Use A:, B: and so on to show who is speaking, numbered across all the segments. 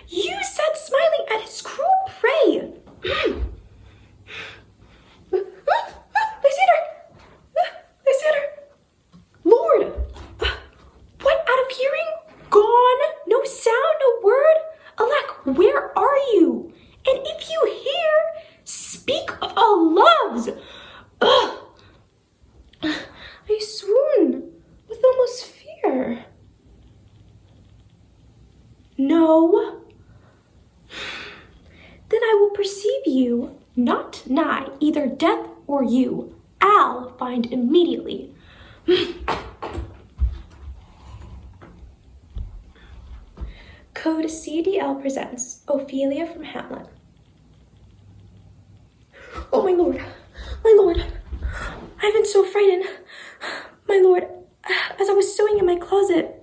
A: You sat smiling at his cruel prey. Lysander! Lord! What, out of hearing? Gone? No sound, no word? Alack, where are you? And if you hear, speak of our loves. I swoon with almost fear. No. Then I will perceive you, not nigh either death or you. I'll find immediately. Code CDL presents Ophelia from Hamlet. Oh, my lord, I've been so frightened. My lord, as I was sewing in my closet,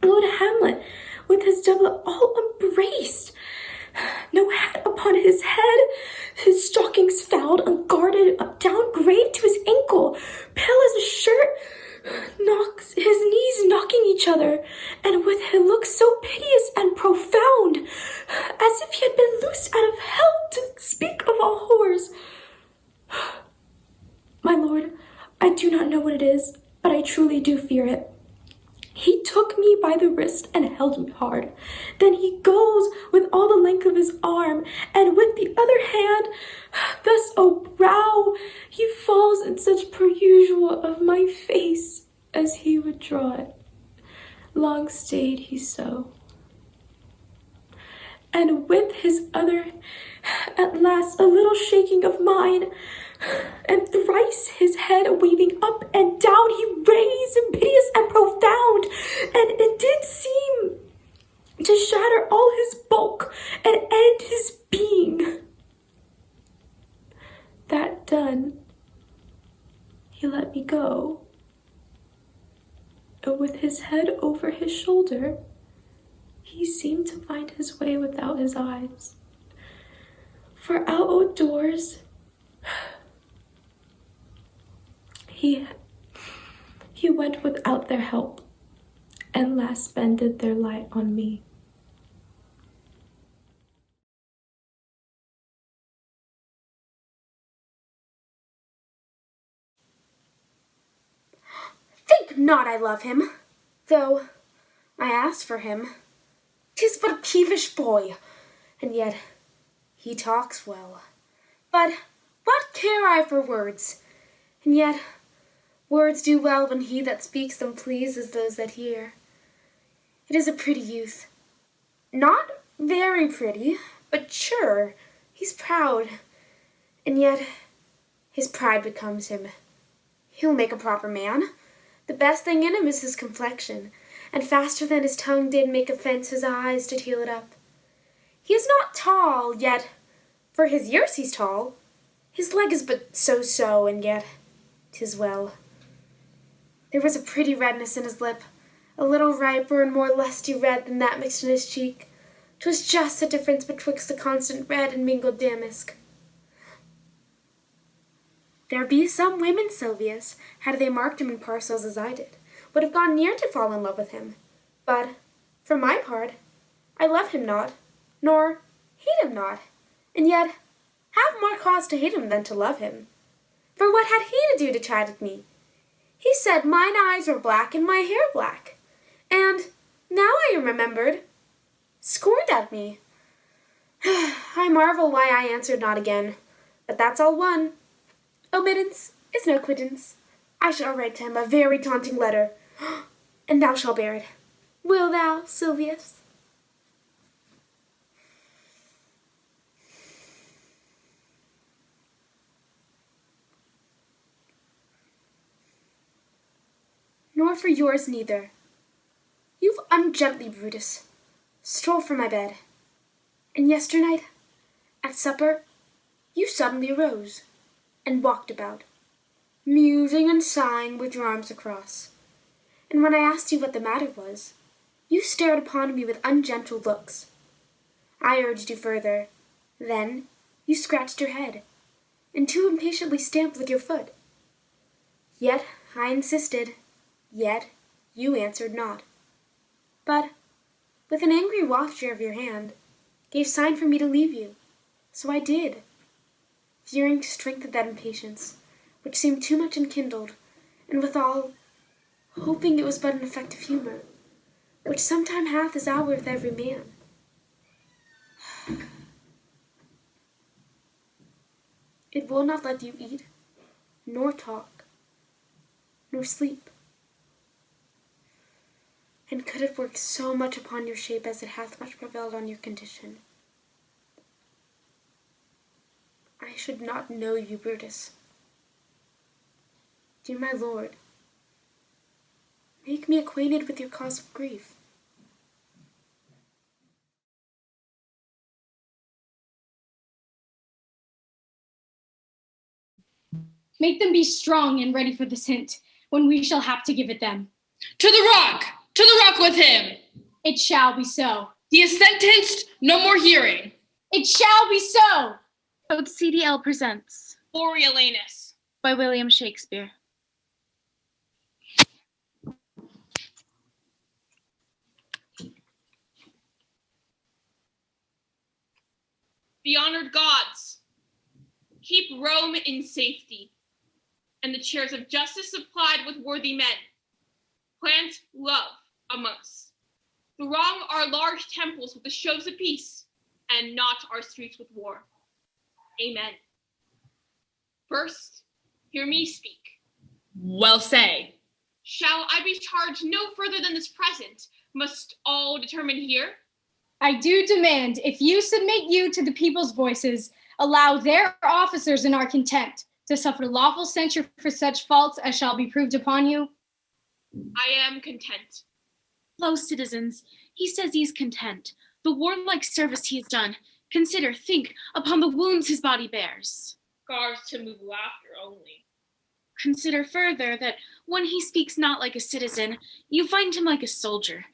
A: Lord Hamlet, with his doublet all embraced, no hat upon his head, his stockings fouled, unguarded, down gray to his ankle, pale as a shirt, his knees knocking each other, and with a look so piteous and profound, as if he had been loosed out of hell to speak of all horrors. My lord, I do not know what it is, but I truly do fear it. He took me by the wrist and held me hard. Then he goes with all the length of his arm, and with the other hand, thus, O brow, he falls in such per usual of my face as he would draw it. Long stayed he so. And with his other, at last, a little shaking of mine, and thrice his head waving up and down, he raised piteous and profound, and it did seem to shatter all his bulk and end his being. That done, he let me go, and with his head over his shoulder, he seemed to find his way without his eyes. For out o' doors, he went without their help, and last spended their light on me.
B: Think not I love him, though I ask for him. 'Tis but a peevish boy, and yet he talks well. But what care I for words? And yet words do well when he that speaks them pleases those that hear. It is a pretty youth. Not very pretty, but sure, he's proud. And yet his pride becomes him. He'll make a proper man. The best thing in him is his complexion, and faster than his tongue did make offence his eyes did heal it up. He is not tall, yet for his years he's tall. His leg is but so, and yet 'tis well. There was a pretty redness in his lip, a little riper and more lusty red than that mixed in his cheek. 'Twas just the difference betwixt the constant red and mingled damask. There be some women, Silvius, had they marked him in parcels as I did, would have gone near to fall in love with him. But, for my part, I love him not, nor hate him not, and yet have more cause to hate him than to love him. For what had he to do to chide with me? He said mine eyes were black and my hair black, and, now I am remembered, scorned at me. I marvel why I answered not again, but that's all one. Omittance is no quittance. I shall write to him a very taunting letter, and thou shalt bear it. Will thou, Silvius? Nor for yours neither. You've ungently, Brutus, stole from my bed, and yesternight, at supper, you suddenly arose, and walked about, musing and sighing with your arms across. And when I asked you what the matter was, you stared upon me with ungentle looks. I urged you further. Then you scratched your head, and too impatiently stamped with your foot. Yet I insisted, yet you answered not. But with an angry wafture of your hand, gave sign for me to leave you. So I did, fearing to strengthen that impatience, which seemed too much enkindled, and withal, hoping it was but an effect of humour, which sometime hath his hour with every man. It will not let you eat, nor talk, nor sleep. And could it work so much upon your shape as it hath much prevailed on your condition, I should not know you, Brutus. Dear my lord, make me acquainted with your cause of grief.
C: Make them be strong and ready for this hint, when we shall have to give it them.
D: To the rock! To the rock with him!
C: It shall be so.
D: He is sentenced, no more hearing.
C: It shall be so!
E: Code CDL presents
D: Borealis
E: by William Shakespeare.
D: The honored gods, keep Rome in safety, and the chairs of justice supplied with worthy men. Plant love among us. Throng our large temples with the shows of peace, and not our streets with war. Amen. First, hear me speak. Well say. Shall I be charged no further than this present? Must all determine here?
C: I do demand, if you submit you to the people's voices, allow their officers in our contempt to suffer lawful censure for such faults as shall be proved upon you.
D: I am content.
E: Lo, citizens, he says he is content. The warlike service he has done. Consider, think upon the wounds his body bears.
D: Scars to move laughter only.
E: Consider further that when he speaks not like a citizen, you find him like a soldier.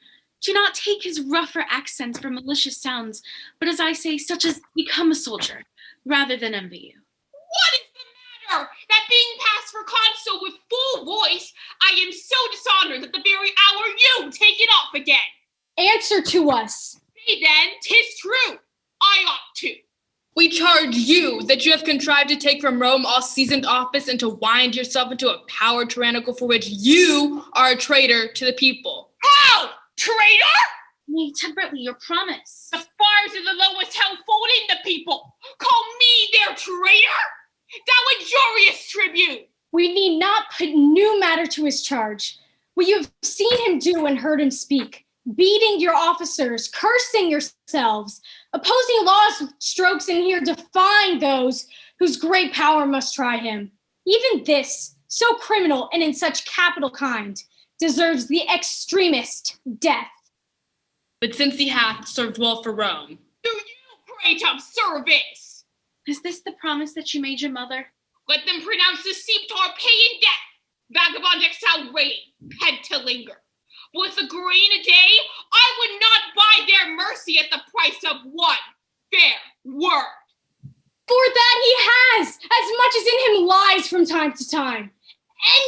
E: Do not take his rougher accents for malicious sounds, but as I say, such as become a soldier, rather than envy you.
D: What is the matter? That being passed for consul with full voice, I am so dishonored that the very hour you take it off again.
C: Answer to us.
D: Say then, 'tis true. I ought to. We charge you that you have contrived to take from Rome all seasoned office and to wind yourself into a power tyrannical for which you are a traitor to the people. How? Traitor?
E: Nay, temperately, your promise.
D: The fires of the lowest hell fold in the people. Call me their traitor? Thou injurious tribune!
C: We need not put new matter to his charge. What you have seen him do and heard him speak, beating your officers, cursing yourselves, opposing laws with strokes in here, defying those whose great power must try him. Even this, so criminal and in such capital kind, deserves the extremest death.
D: But since he hath served well for Rome, do you prate of service?
E: Is this the promise that you made your mother?
D: Let them pronounce the seeptar pay in death. Vagabond exile reign, head to linger. With a grain a day, I would not buy their mercy at the price of one fair word.
C: For that he has, as much as in him lies from time to time,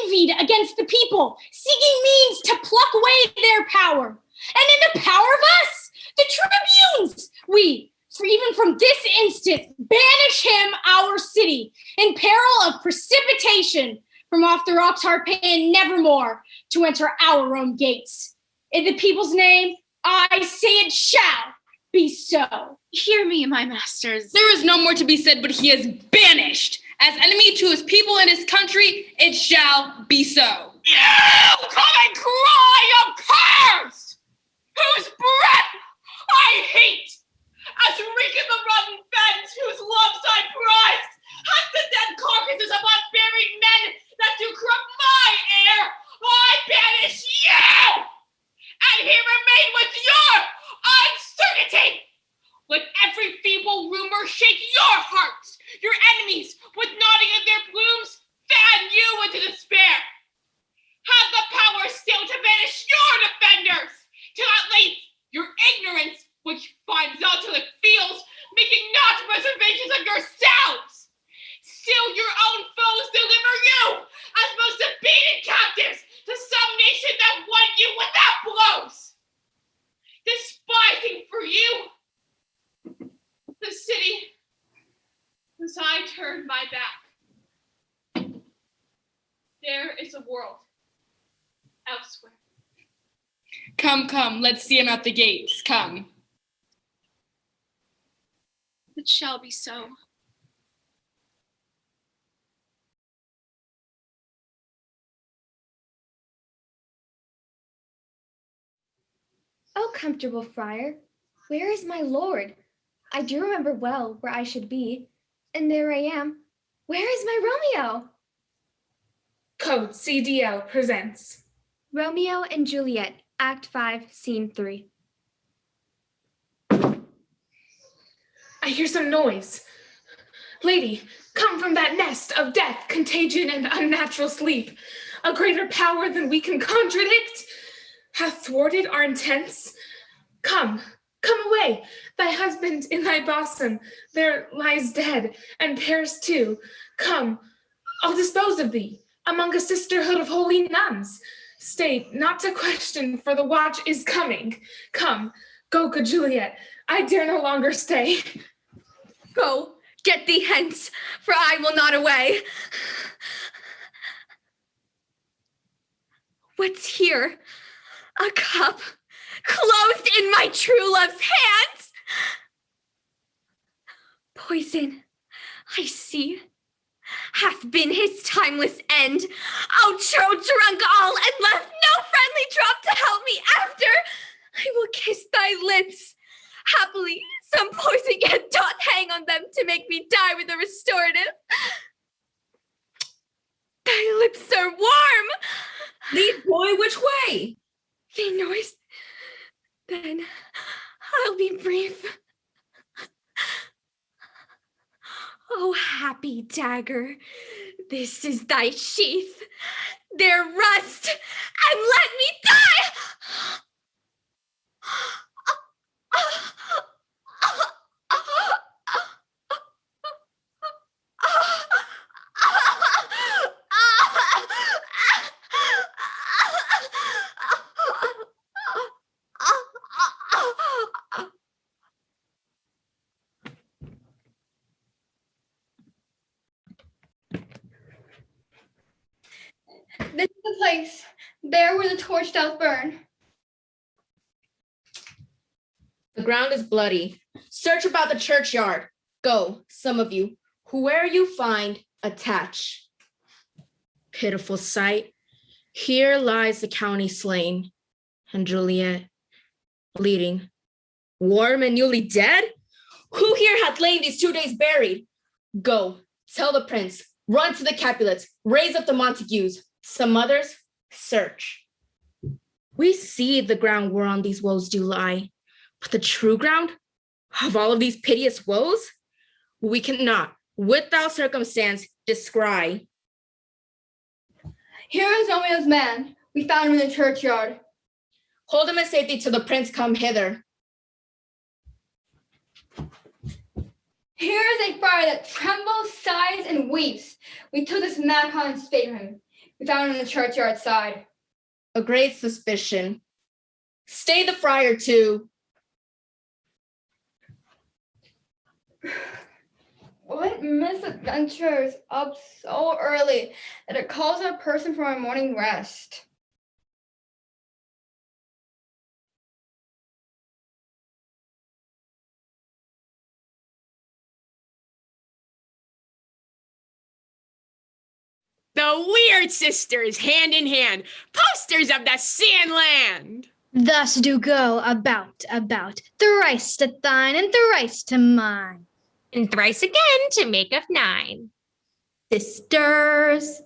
C: envied against the people, seeking means to pluck away their power. And in the power of us, the tribunes, we, for even from this instant, banish him our city, in peril of precipitation, from off the rocks Harpaean nevermore to enter our Rome gates. In the people's name, I say it shall be so.
E: Hear me, my masters.
D: There is no more to be said, but he is banished. As enemy to his people and his country, it shall be so. You come and cry of curse, whose breath I hate, as reeketh the rotten fens whose loves I prize, hath the dead carcasses of unburied men that do corrupt my air, I banish you, and he remain with your uncertainty. Let every feeble rumor shake your hearts, your enemies, with nodding of their plumes, fan you into despair. Have the power still to banish your defenders, till at length your ignorance, which turn my back. There is a world elsewhere. Come, come, let's see him at the gates. Come.
E: It shall be so.
F: Oh, comfortable friar, where is my lord? I do remember well where I should be, and there I am. Where is my Romeo?
B: Code CDL presents
F: Romeo and Juliet, Act 5, Scene 3.
B: I hear some noise. Lady, come from that nest of death, contagion, and unnatural sleep. A greater power than we can contradict hath thwarted our intents. Come away. Thy husband in thy bosom there lies dead, and perished too. Come, I'll dispose of thee among a sisterhood of holy nuns. Stay not to question, for the watch is coming. Come, go, good Juliet. I dare no longer stay.
A: Go, get thee hence, for I will not away. What's here? A cup closed in my true love's hands. Poison, I see, hath been his timeless end. Outro drunk all and left no friendly drop to help me after. I will kiss thy lips. Happily, some poison yet doth hang on them to make me die with a restorative. Thy lips are warm.
G: Lead, boy, which way?
A: Thee noise. Then I'll be brief. Oh, happy dagger, this is thy sheath. There rust, and let me die.
F: This is the place, there where the torch doth burn.
G: The ground is bloody. Search about the churchyard. Go, some of you. Whoe'er you find, attach. Pitiful sight. Here lies the county slain, and Juliet, bleeding, warm and newly dead? Who here hath lain these 2 days buried? Go, tell the prince, run to the Capulets, raise up the Montagues, some others, search. We see the ground whereon these woes do lie, but the true ground of all of these piteous woes, we cannot, without circumstance, descry.
F: Here is Romeo's man. We found him in the churchyard.
G: Hold him in safety till the prince come hither.
F: Here is a friar that trembles, sighs, and weeps. We took this madcon and spake him. We found him in the churchyard side.
G: A great suspicion. Stay the friar too.
F: What misadventure is up so early that it calls a person from our morning rest?
H: The Weird Sisters, hand in hand, posters of the Sandland.
I: Thus do go about, thrice to thine and thrice to mine.
J: And thrice again to make of 9. Sisters.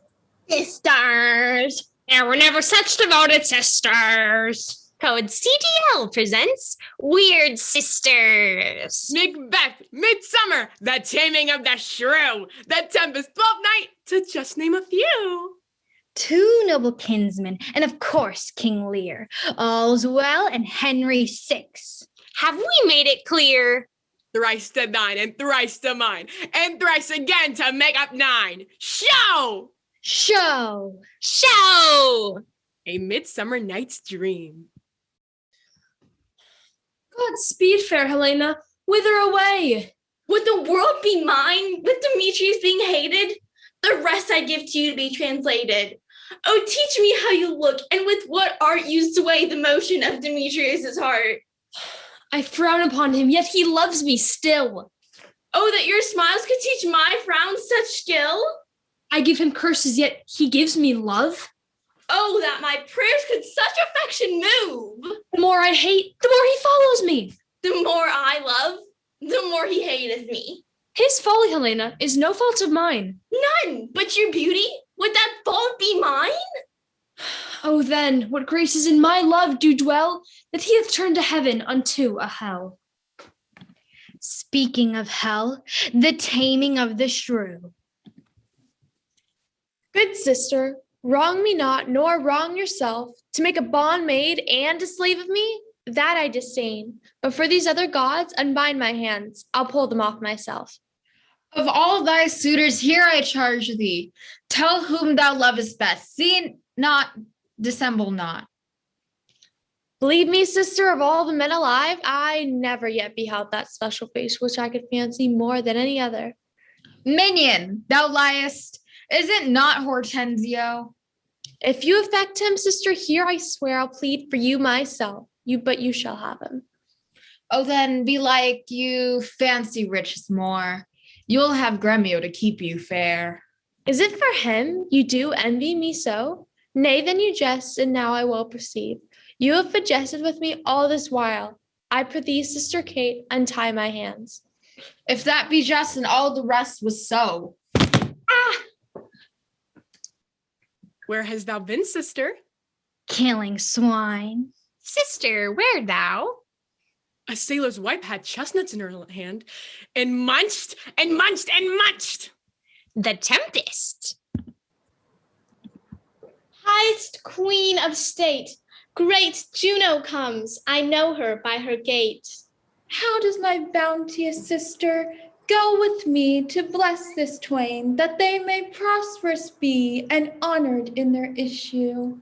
J: And we're never such devoted sisters. Code CDL presents Weird Sisters.
H: Macbeth, Midsummer, The Taming of the Shrew, The Tempest, Twelfth Night, to just name a few.
I: 2 noble kinsmen, and of course King Lear. All's well, and Henry VI.
J: Have we made it clear?
H: Thrice to thine and thrice to mine, and thrice again to make up 9. Show!
I: Show!
H: A Midsummer Night's Dream.
K: Godspeed, fair Helena. Whither away? Would the world be mine with Demetrius being hated? The rest I give to you to be translated. Oh, teach me how you look, and with what art you sway the motion of Demetrius's heart.
L: I frown upon him, yet he loves me still.
K: Oh, that your smiles could teach my frowns such skill.
L: I give him curses, yet he gives me love.
K: Oh, that my prayers could such affection move.
L: The more I hate, the more he follows me.
K: The more I love, the more he hateth me.
L: His folly, Helena, is no fault of mine.
K: None, but your beauty, would that fault be mine?
L: Oh, then, what graces in my love do dwell, that he hath turned a heaven unto a hell.
I: Speaking of hell, the taming of the shrew.
F: Good sister, wrong me not, nor wrong yourself, to make a bondmaid and a slave of me, that I disdain. But for these other gods, unbind my hands, I'll pull them off myself.
M: Of all thy suitors, here I charge thee. Tell whom thou lovest best. See not, dissemble not.
F: Believe me, sister, of all the men alive, I never yet beheld that special face which I could fancy more than any other.
M: Minion, thou liest. Is it not Hortensio?
F: If you affect him, sister, here I swear I'll plead for you myself. But you shall have him.
M: Oh, then belike you fancy riches more. You'll have Gremio to keep you fair.
F: Is it for him you do envy me so? Nay, then you jest, and now I will perceive. You have but jested with me all this while. I prithee, sister Kate, untie my hands.
M: If that be just and all the rest was so.
F: Ah!
H: Where hast thou been, sister?
I: Killing swine.
J: Sister, where thou?
H: A sailor's wife had chestnuts in her hand and munched and munched and munched.
J: The tempest.
K: Highest queen of state, great Juno comes. I know her by her gait.
N: How does my bounteous sister go with me to bless this twain, that they may prosperous be and honored in their issue?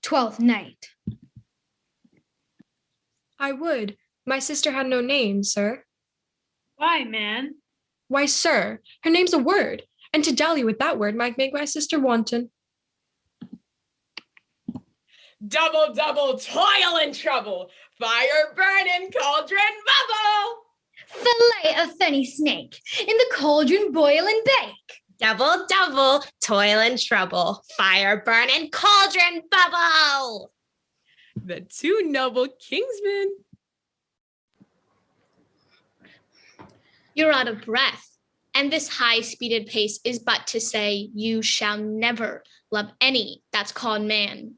I: Twelfth Night.
O: I would. My sister had no name, sir.
C: Why, man?
O: Why, sir, her name's a word, and to dally with that word might make my sister wanton.
H: Double, double, toil and trouble. Fire burning, cauldron bubble.
I: Fillet of fenny snake, in the cauldron boil and bake.
J: Double, double, toil and trouble. Fire burn and cauldron bubble.
H: The two noble kingsmen.
K: You're out of breath, and this high-speeded pace is but to say you shall never love any that's called man.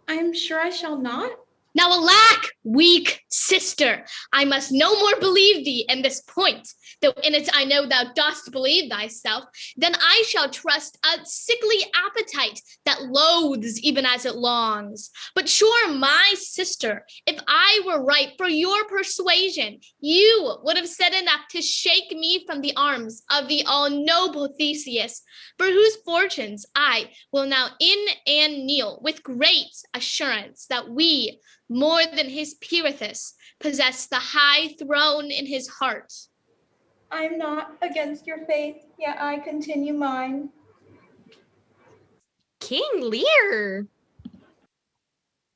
N: I am sure I shall not.
K: Now alack, weak sister, I must no more believe thee in this point, though in it I know thou dost believe thyself, then I shall trust a sickly appetite that loathes even as it longs. But sure, my sister, if I were right for your persuasion, you would have said enough to shake me from the arms of the all-noble Theseus, for whose fortunes I will now in and kneel with great assurance that we, more than his Pirithous, possess the high throne in his heart.
N: I am not against your faith, yet I continue mine.
J: King Lear.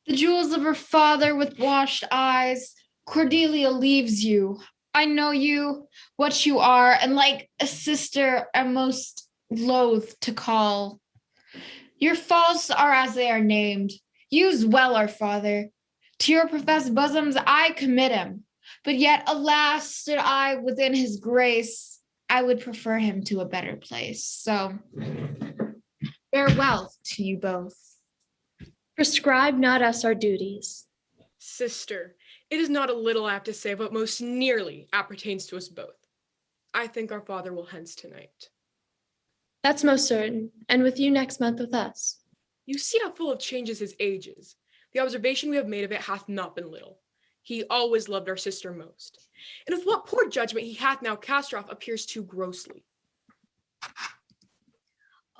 M: The jewels of her father with washed eyes. Cordelia leaves you. I know you, what you are, and like a sister am most loath to call. Your faults are as they are named. Use well our father. To your professed bosoms I commit him. But yet, alas, stood I within his grace, I would prefer him to a better place. So, farewell to you both.
F: Prescribe not us our duties.
H: Sister, it is not a little I have to say, but most nearly appertains to us both. I think our father will hence tonight.
F: That's most certain, and with you next month with us.
H: You see how full of changes his age is. The observation we have made of it hath not been little. He always loved our sister most, and with what poor judgment he hath now cast her off appears too grossly.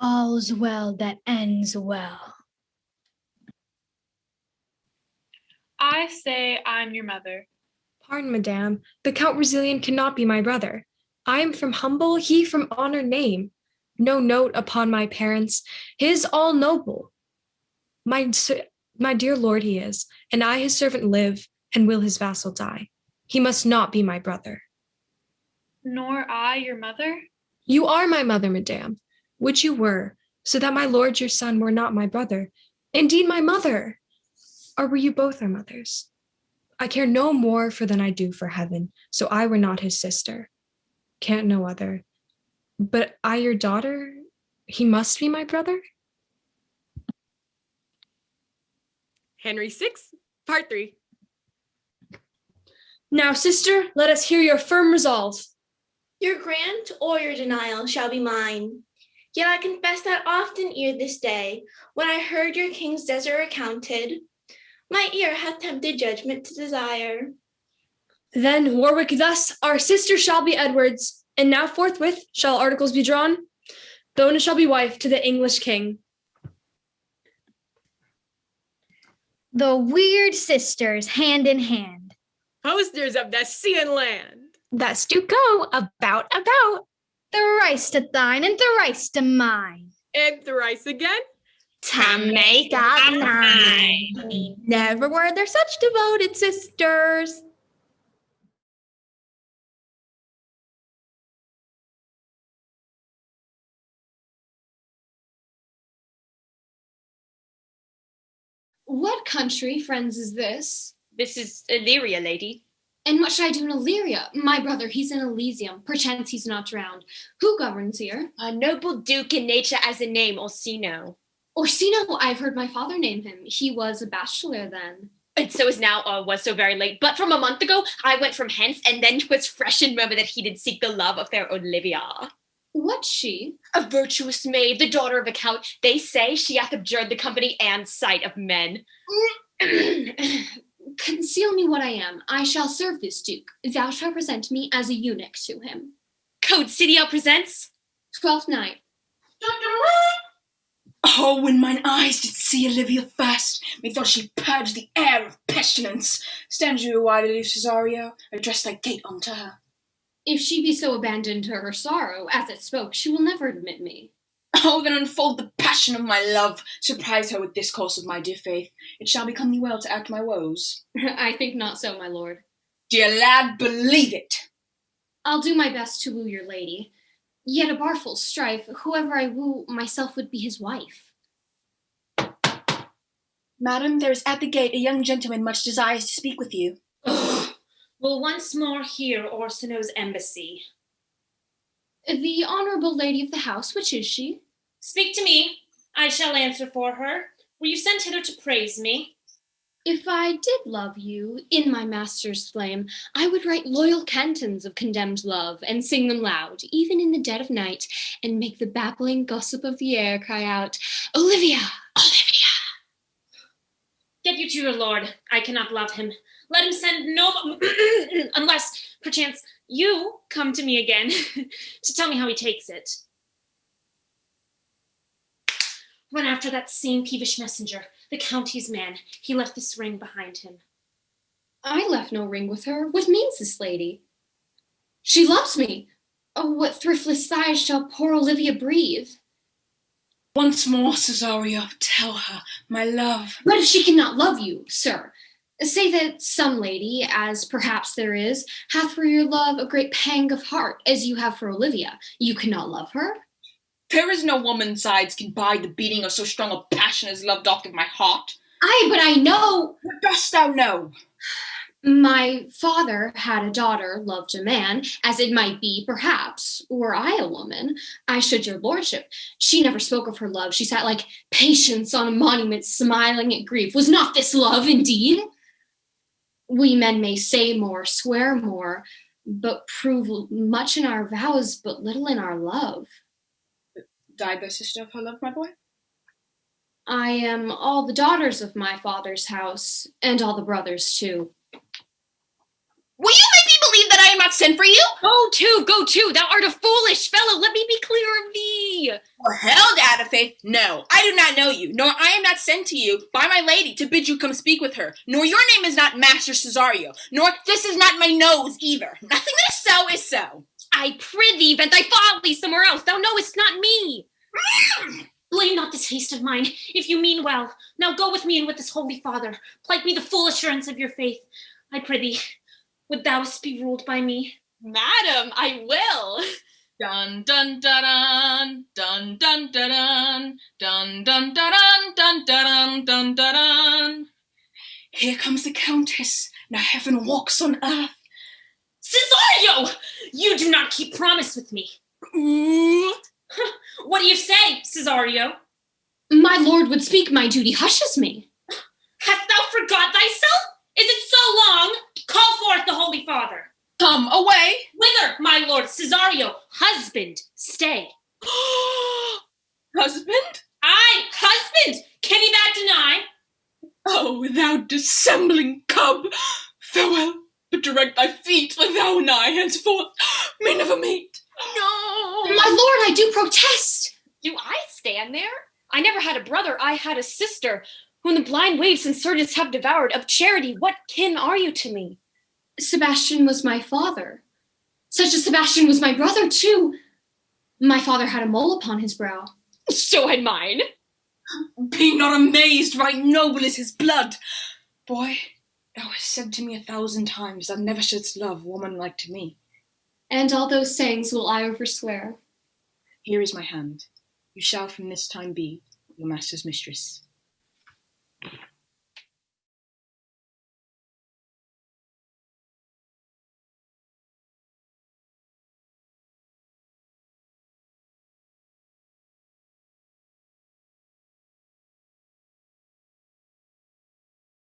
I: All's well that ends well.
C: I
E: I say I'm your mother.
O: Pardon, madame, the Count Resilient cannot be my brother. I am from humble, he from honored name. No note upon my parents, his all noble. My dear lord he is, and I his servant live, and will his vassal die. He must not be my brother.
E: Nor I your mother?
O: You are my mother, madame, which you were, so that my lord your son were not my brother, indeed my mother. Or were you both our mothers? I care no more for than I do for heaven, so I were not his sister. Can't no other. But I your daughter, he must be my brother?
H: Henry VI, Part 3.
L: Now, sister, let us hear your firm resolve.
A: Your grant or your denial shall be mine. Yet I confess that often ere this day, when I heard your king's desert recounted, my ear hath tempted judgment to desire.
L: Then, Warwick, thus our sister shall be Edward's, and now forthwith shall articles be drawn. Bona shall be wife to the English king.
I: The weird sisters, hand in hand.
H: Posters of the sea and land.
J: Thus do go about.
I: Thrice to thine and thrice to mine.
H: And thrice again.
J: To make up 9.
N: Never were there such devoted sisters.
C: What country, friends, is this?
G: This is Illyria, lady.
C: And what should I do in Illyria? My brother, he's in Elysium. Perchance he's not drowned. Who governs here?
G: A noble duke in nature as a name, Orsino.
C: Orsino, I've heard my father name him. He was a bachelor then.
G: And so is now, was so very late. But from a month ago, I went from hence, and then 'twas fresh in murmur that he did seek the love of fair Olivia.
C: What's she?
G: A virtuous maid, the daughter of a count. They say she hath abjured the company and sight of men.
C: Conceal me what I am. I shall serve this duke. Thou shalt present me as a eunuch to him.
G: Code Cidio presents
C: 12th night.
P: Oh, when mine eyes did see Olivia first, methought she purged the air of pestilence. Stand you a while, aloof, Cesario, address thy gate unto her.
C: If she be so abandoned to her sorrow, as it spoke, she will never admit me.
P: Oh, then unfold the passion of my love, surprise her with discourse of my dear faith. It shall become thee well to act my woes.
C: I think not so, my lord.
P: Dear lad, believe it.
C: I'll do my best to woo your lady. Yet a barful strife, whoever I woo, myself would be his wife.
P: Madam, there is at the gate a young gentleman much desires to speak with you.
Q: Will once more hear Orsino's embassy.
C: The honorable lady of the house, which is she?
Q: Speak to me. I shall answer for her. Were you sent hither to praise me?
C: If I did love you in my master's flame, I would write loyal cantons of condemned love and sing them loud, even in the dead of night, and make the babbling gossip of the air cry out, Olivia, Olivia.
Q: Get you to your lord. I cannot love him. Let him send no... unless, perchance, you come to me again to tell me how he takes it. Run after that same peevish messenger, the county's man. He left this ring behind him.
C: I left no ring with her. What means this lady? She loves me. Oh, what thriftless sighs shall poor Olivia breathe?
P: Once more, Cesario, tell her, my love.
C: But if she cannot love you, sir, say that some lady, as perhaps there is, hath for your love a great pang of heart, as you have for Olivia. You cannot love her?
P: There is no woman's sides can bide the beating of so strong a passion as love doth of my heart.
C: Aye, but I know.
P: What dost thou know?
C: My father had a daughter, loved a man, as it might be, perhaps, were I a woman, I should your lordship. She never spoke of her love. She sat like Patience on a monument, smiling at grief. Was not this love, indeed? We men may say more, swear more, but prove much in our vows, but little in our love.
P: Died thy sister of her love, my boy?
C: I am all the daughters of my father's house, and all the brothers too.
G: Will you make me
P: believe that I am not sent for you?
Q: Go to, thou art a foolish fellow, let me be clear of thee.
P: Well, held out of faith, no, I do not know you, nor I am not sent to you by my lady to bid you come speak with her, nor your name is not Master Cesario, nor this is not my nose either. Nothing that is so is so.
Q: I prithee, vent thy folly somewhere else, thou knowest not me. Blame not this haste of mine, if you mean well. Now go with me and with this holy father, plight me the full assurance of your faith. I prithee, would thou be ruled by me?
D: Madam, I will.
P: Dun dun dun dun dun dun dun dun dun dun dun dun dun dun dun. Here comes the Countess. Now heaven walks on earth.
Q: Cesario! You do not keep promise with me.
P: Ooh.
Q: What do you say, Cesario?
C: My lord would speak, my duty hushes me.
Q: Hast thou forgot thyself? Is it so long? Call forth the holy father.
P: Come away.
Q: Whither, my lord Cesario? Husband, stay.
P: Husband?
Q: Aye, husband! Can he that deny?
P: Oh, thou dissembling cub! Farewell, but direct thy feet, let thou and I henceforth may never meet.
Q: No!
C: My lord, I do protest.
K: Do I stand there? I never had a brother, I had a sister, whom the blind waves and surges have devoured. Of charity, what kin are you to me?
C: Sebastian was my father. Such as Sebastian was my brother, too. My father had a mole upon his brow.
K: So had mine.
P: Be not amazed, right noble is his blood. Boy, thou hast said to me 1,000 times thou never shouldst love woman like to me.
C: And all those sayings will I overswear.
P: Here is my hand. You shall from this time be your master's mistress.